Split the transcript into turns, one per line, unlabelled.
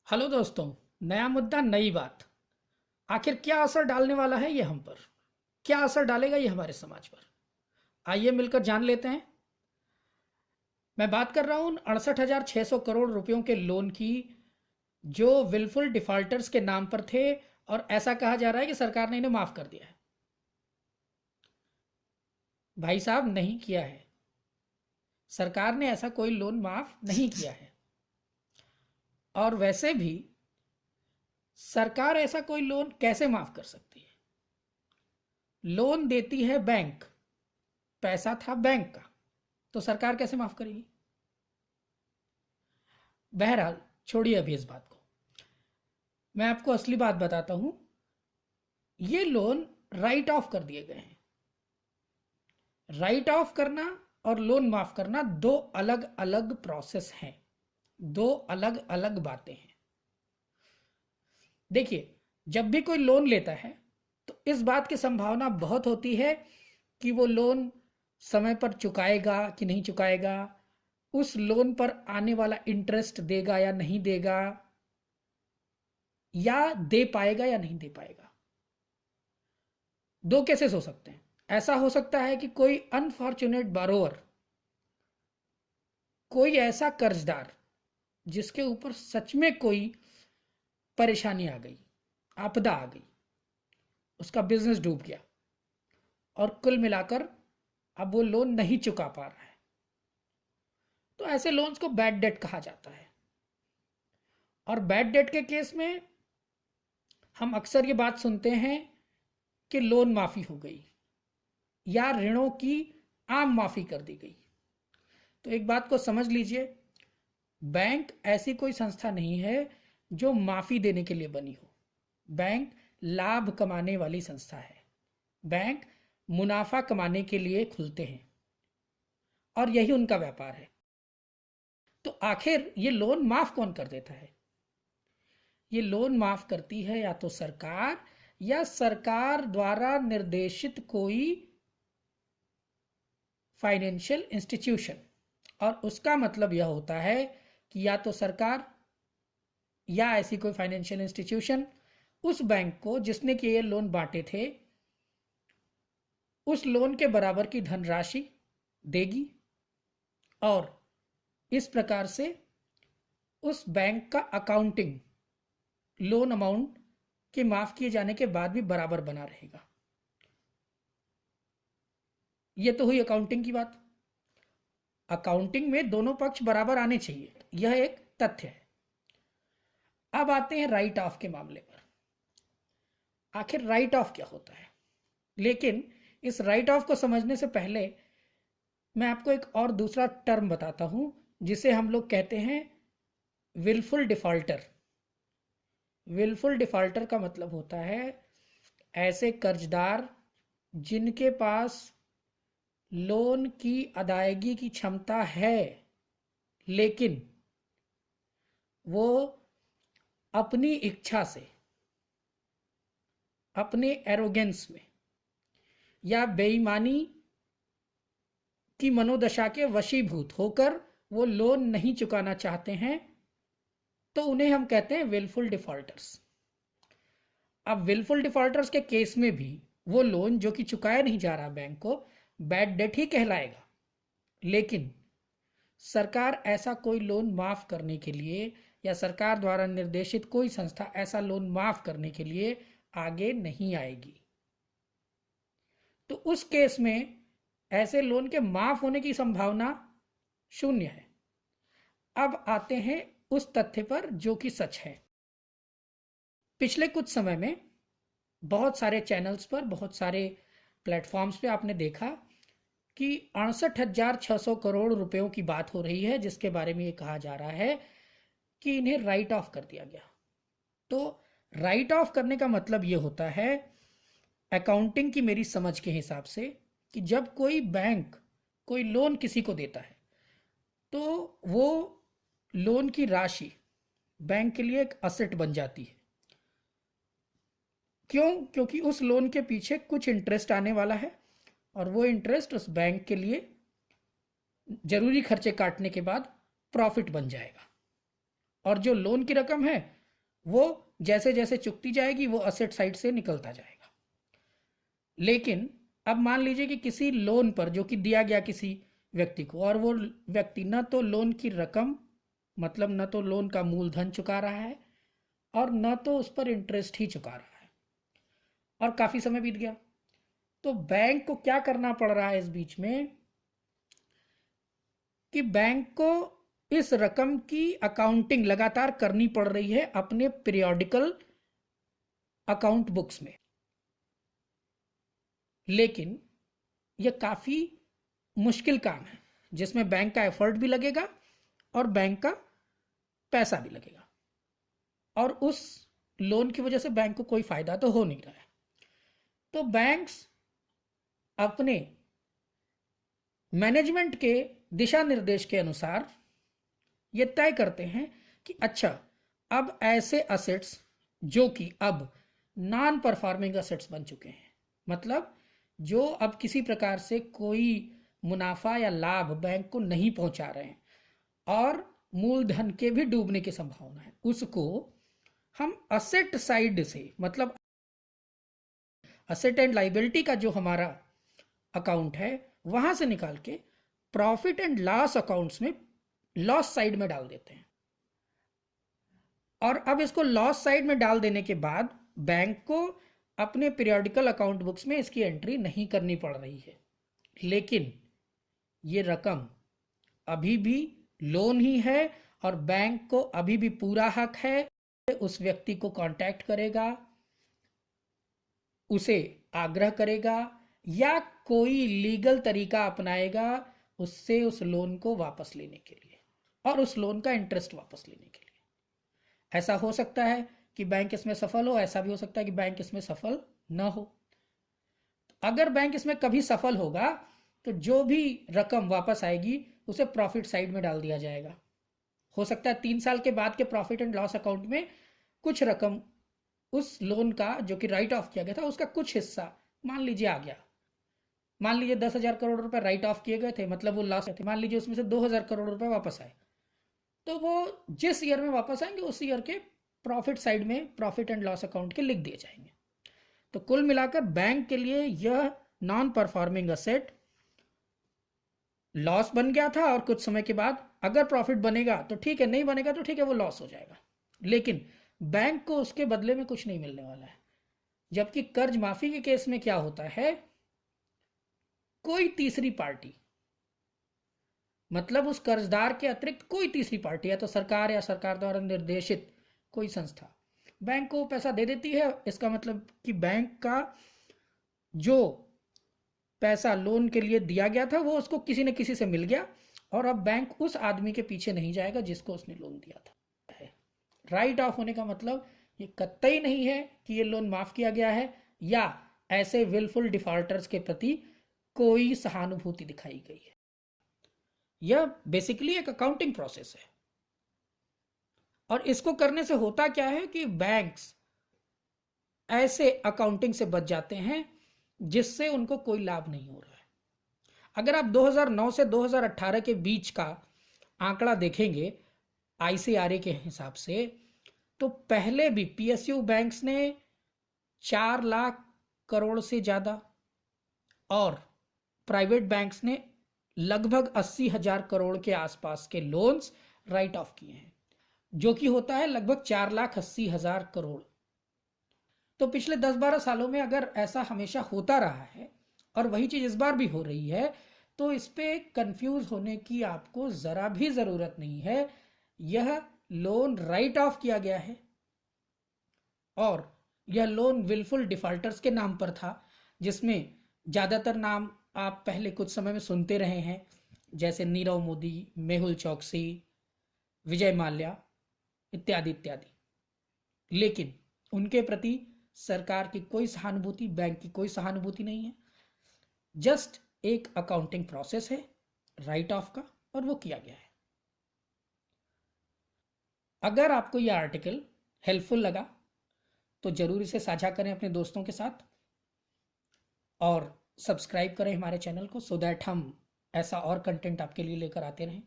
Hello दोस्तों। नया मुद्दा, नई बात। आखिर क्या असर डालने वाला है ये हम पर? क्या असर डालेगा ये हमारे समाज पर? आइए मिलकर जान लेते हैं। मैं बात कर रहा हूँ 68,600 करोड़ रुपयों के लोन की, जो विलफुल डिफॉल्टर्स के नाम पर थे। और ऐसा कहा जा रहा है कि सरकार ने इन्हें माफ कर दिया है। भाई साहब, नहीं किया है। सरकार ने ऐसा कोई लोन माफ नहीं किया है। और वैसे भी सरकार ऐसा कोई लोन कैसे माफ कर सकती है? लोन देती है बैंक, पैसा था बैंक का, तो सरकार कैसे माफ करेगी? बहरहाल, छोड़िए अभी इस बात को। मैं आपको असली बात बताता हूं। ये लोन राइट ऑफ कर दिए गए हैं। राइट ऑफ करना और लोन माफ करना दो अलग अलग प्रोसेस हैं। दो अलग अलग बातें हैं। देखिए, जब भी कोई लोन लेता है तो इस बात की संभावना बहुत होती है कि वो लोन समय पर चुकाएगा कि नहीं चुकाएगा, उस लोन पर आने वाला इंटरेस्ट देगा या नहीं देगा, या दे पाएगा या नहीं दे पाएगा। दो केसेस हो सकते हैं। ऐसा हो सकता है कि कोई अनफॉर्चुनेट बारोअर, कोई ऐसा कर्जदार जिसके ऊपर सच में कोई परेशानी आ गई, आपदा आ गई, उसका बिजनेस डूब गया और कुल मिलाकर अब वो लोन नहीं चुका पा रहा है, तो ऐसे लोन्स को बैड डेट कहा जाता है। और बैड डेट के केस में हम अक्सर ये बात सुनते हैं कि लोन माफी हो गई या ऋणों की आम माफी कर दी गई। तो एक बात को समझ लीजिए, बैंक ऐसी कोई संस्था नहीं है जो माफी देने के लिए बनी हो। बैंक लाभ कमाने वाली संस्था है। बैंक मुनाफा कमाने के लिए खुलते हैं और यही उनका व्यापार है। तो आखिर ये लोन माफ कौन कर देता है? ये लोन माफ करती है या तो सरकार, या सरकार द्वारा निर्देशित कोई फाइनेंशियल इंस्टीट्यूशन। और उसका मतलब यह होता है कि या तो सरकार या ऐसी कोई फाइनेंशियल इंस्टीट्यूशन उस बैंक को जिसने कि ये लोन बांटे थे, उस लोन के बराबर की धनराशि देगी। और इस प्रकार से उस बैंक का अकाउंटिंग लोन अमाउंट के माफ किए जाने के बाद भी बराबर बना रहेगा। यह तो हुई अकाउंटिंग की बात। अकाउंटिंग में दोनों पक्ष बराबर आने चाहिए, यह एक तथ्य है। अब आते हैं राइट ऑफ के मामले पर। आखिर राइट ऑफ क्या होता है? लेकिन इस राइट ऑफ को समझने से पहले मैं आपको एक और दूसरा टर्म बताता हूं, जिसे हम लोग कहते हैं विलफुल डिफॉल्टर। विलफुल डिफॉल्टर का मतलब होता है ऐसे कर्जदार जिनके पास लोन की अदायगी की क्षमता है, लेकिन वो अपनी इच्छा से, अपने एरोगेंस में या बेईमानी की मनोदशा के वशीभूत होकर वो लोन नहीं चुकाना चाहते हैं, तो उन्हें हम कहते हैं विलफुल डिफॉल्टर्स। अब विलफुल डिफॉल्टर्स के केस में भी वो लोन जो कि चुकाया नहीं जा रहा बैंक को, बैड डेट ही कहलाएगा। लेकिन सरकार ऐसा कोई लोन माफ करने के लिए, या सरकार द्वारा निर्देशित कोई संस्था ऐसा लोन माफ करने के लिए आगे नहीं आएगी। तो उस केस में ऐसे लोन के माफ होने की संभावना शून्य है। अब आते हैं उस तथ्य पर जो कि सच है। पिछले कुछ समय में बहुत सारे चैनल्स पर, बहुत सारे प्लेटफॉर्म्स पे आपने देखा कि 68,600 करोड़ रुपयों की बात हो रही है, जिसके बारे में ये कहा जा रहा है कि इन्हें राइट ऑफ कर दिया गया। तो राइट ऑफ करने का मतलब ये होता है, अकाउंटिंग की मेरी समझ के हिसाब से, कि जब कोई बैंक कोई लोन किसी को देता है तो वो लोन की राशि बैंक के लिए एक असेट बन जाती है। क्यों? क्योंकि उस लोन के पीछे कुछ इंटरेस्ट आने वाला है और वो इंटरेस्ट उस बैंक के लिए जरूरी खर्चे काटने के बाद प्रॉफिट बन जाएगा। और जो लोन की रकम है वो जैसे जैसे चुकती जाएगी वो असेट साइड से निकलता जाएगा। लेकिन अब मान लीजिए कि किसी लोन पर जो कि दिया गया किसी व्यक्ति को, और वो व्यक्ति न तो लोन की रकम मतलब न तो लोन का मूलधन चुका रहा है और न तो उस पर इंटरेस्ट ही चुका रहा है, और काफ़ी समय बीत गया, तो बैंक को क्या करना पड़ रहा है इस बीच में कि बैंक को इस रकम की अकाउंटिंग लगातार करनी पड़ रही है अपने पीरियोडिकल अकाउंट बुक्स में। लेकिन यह काफ़ी मुश्किल काम है जिसमें बैंक का एफर्ट भी लगेगा और बैंक का पैसा भी लगेगा, और उस लोन की वजह से बैंक को कोई फायदा तो हो नहीं रहा है। तो बैंक्स अपने मैनेजमेंट के दिशा निर्देश के अनुसार ये तय करते हैं कि अच्छा, अब ऐसे असेट्स जो कि अब नॉन परफॉर्मिंग असेट्स बन चुके हैं, मतलब जो अब किसी प्रकार से कोई मुनाफा या लाभ बैंक को नहीं पहुंचा रहे हैं और मूलधन के भी डूबने की संभावना है, उसको हम असेट साइड से, मतलब असेट एंड लाइबिलिटी का जो हमारा अकाउंट है वहां से निकाल के प्रॉफिट एंड लॉस अकाउंट्स में लॉस साइड में डाल देते हैं। और अब इसको लॉस साइड में डाल देने के बाद बैंक को अपने पीरियोडिकल अकाउंट बुक्स में इसकी एंट्री नहीं करनी पड़ रही है, लेकिन ये रकम अभी भी लोन ही है और बैंक को अभी भी पूरा हक है, उस व्यक्ति को कांटेक्ट करेगा, उसे आग्रह करेगा या कोई लीगल तरीका अपनाएगा उससे उस लोन को वापस लेने के लिए और उस लोन का इंटरेस्ट वापस लेने के लिए। ऐसा हो सकता है कि बैंक इसमें सफल हो, ऐसा भी हो सकता है कि बैंक इसमें सफल ना हो। अगर बैंक इसमें कभी सफल होगा तो जो भी रकम वापस आएगी उसे प्रॉफिट साइड में डाल दिया जाएगा। हो सकता है 3 साल के बाद के प्रॉफिट एंड लॉस अकाउंट में कुछ रकम उस लोन का जो कि राइट ऑफ किया गया था उसका कुछ हिस्सा मान लीजिए आ गया। मान लीजिए 10,000 करोड़ रुपए राइट ऑफ किए गए थे, मतलब वो लॉस थे, मान लीजिए उसमें से 2,000 करोड़ रुपए वापस आए, तो वो जिस ईयर में वापस आएंगे उस ईयर के प्रॉफिट साइड में प्रॉफिट एंड लॉस अकाउंट के लिख दिए जाएंगे। तो कुल मिलाकर बैंक के लिए यह नॉन परफॉर्मिंग असेट लॉस बन गया था और कुछ समय के बाद अगर प्रॉफिट बनेगा तो ठीक है, नहीं बनेगा तो ठीक है, वो लॉस हो जाएगा, लेकिन बैंक को उसके बदले में कुछ नहीं मिलने वाला है। जबकि कर्ज माफी के केस में क्या होता है, कोई तीसरी पार्टी, मतलब उस कर्जदार के अतिरिक्त कोई तीसरी पार्टी या तो सरकार या सरकार द्वारा निर्देशित कोई संस्था बैंक को पैसा दे देती है। इसका मतलब कि बैंक का जो पैसा लोन के लिए दिया गया था वो उसको किसी न किसी से मिल गया और अब बैंक उस आदमी के पीछे नहीं जाएगा जिसको उसने लोन दिया था। राइट ऑफ होने का मतलब ये कतई नहीं है कि ये लोन माफ किया गया है या ऐसे विलफुल डिफॉल्टर्स के प्रति कोई सहानुभूति दिखाई गई है। यह बेसिकली एक अकाउंटिंग प्रोसेस है और इसको करने से होता क्या है कि बैंक्स ऐसे अकाउंटिंग से बच जाते हैं जिससे उनको कोई लाभ नहीं हो रहा है। अगर आप 2009 से 2018 के बीच का आंकड़ा देखेंगे आईसीआरए के हिसाब से, तो पहले भी पीएसयू बैंक्स ने 4 लाख करोड़ से ज्यादा और प्राइवेट बैंक्स ने लगभग 80,000 करोड़ के आसपास के लोन्स राइट ऑफ किए हैं, जो कि होता है लगभग 4,80,000 करोड़। तो पिछले 10-12 सालों में अगर ऐसा हमेशा होता रहा है और वही चीज इस बार भी हो रही है तो इस पे कंफ्यूज होने की आपको जरा भी जरूरत नहीं है। यह लोन राइट ऑफ किया गया है और यह लोन विलफुल डिफॉल्टर्स के नाम पर था, जिसमें ज्यादातर नाम आप पहले कुछ समय में सुनते रहे हैं, जैसे नीरव मोदी, मेहुल चौकसी, विजय माल्या इत्यादि इत्यादि। लेकिन उनके प्रति सरकार की कोई सहानुभूति, बैंक की कोई सहानुभूति नहीं है। जस्ट एक अकाउंटिंग प्रोसेस है राइट ऑफ का और वो किया गया है। अगर आपको यह आर्टिकल हेल्पफुल लगा तो जरूर इसे साझा करें अपने दोस्तों के साथ और सब्सक्राइब करें हमारे चैनल को, सो दैट हम ऐसा और कंटेंट आपके लिए लेकर आते रहें।